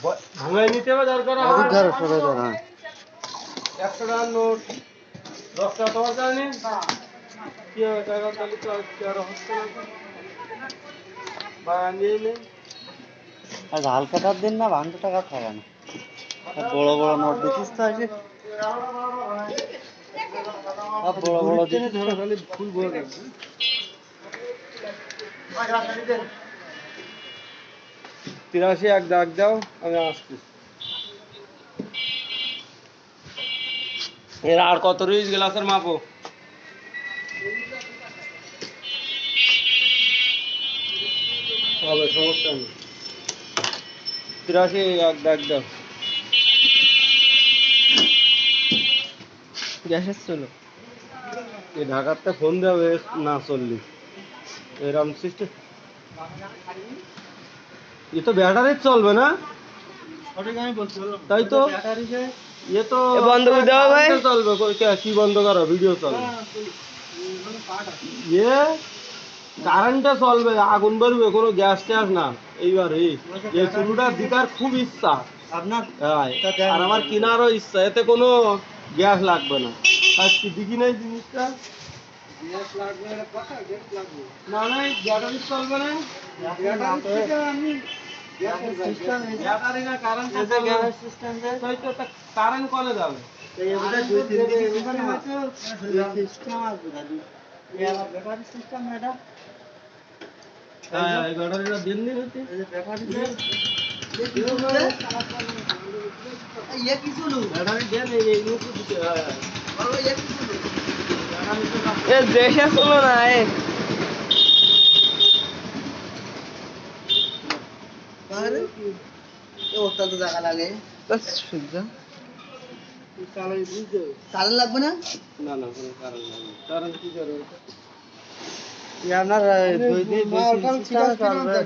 ভাঙাই নিতে হবে দরকার ধরো সরে ধরো। 100 টাকার নোট 10 টাকা তোমার জানি কি হবে টাকা তাহলে তো আর হচ্ছে না বা নিয়ে নে আর হালকাটার দিন না 52 টাকা থাকে না। বড় বড় নোট দিছিস তো আছে। সব বড় বড় দিছিস ধরো খালি ফুল বড় লাগবে 83 এক দাগ দাও আমি আসতেছি এর আর কত রইস গ্লাসের মাপো হবে সমস্যা নেই 83 এক দাগ দাও গ্যাসের ছিল এই ঢাকাতে ফোন দেবে না চললি এরকম সিস্টেম ये तो ব্যাটারি চলবে না সঠিক আমি বলছি তাই তো ব্যাটারি যে ये तो এ বন্ধ করে দাও ভাই চলবে কি বন্ধ করো ভিডিও চলবে ये কারেন্টে চলবে আগুন বেরবে কোনো গ্যাস ট্যাস না এইবার এই চুলুটা দিকার খুব ইচ্ছা আপনার আর আমার কেনারও ইচ্ছা এতে কোনো গ্যাস লাগবে না আর কি দেখি নাই জিনিসটা গ্যাস লাগবে না কথা গ্যাস লাগবে না না ব্যাটারি চলবে না ব্যাটারি থেকে আমি গ্যাস সিস্টেম ব্যাটারি না কারেন্ট আছে গ্যাস সিস্টেম দে তাই তো কারেন্ট কোনে যাবে এই এটা 2-3 দিন সিস্টেম আছে দাদু এই ব্যাটারি সিস্টেম এটা হ্যাঁ এই ব্যাটারিটা দিন দিন হচ্ছে এই ব্যাটারি ये किस लो ব্যাটারি দেন এই মুখে দিতে হ্যাঁ বলো ये किस লো এ দেশে চলো না এ আরে এ ওটা তো জায়গা লাগে বাস সুজা কারেন্ট দিতে কারেন্ট লাগবে না না না কোনো কারেন্ট লাগবে কারেন্ট কি করবে আপনার 2 দিন 2 দিন চলবে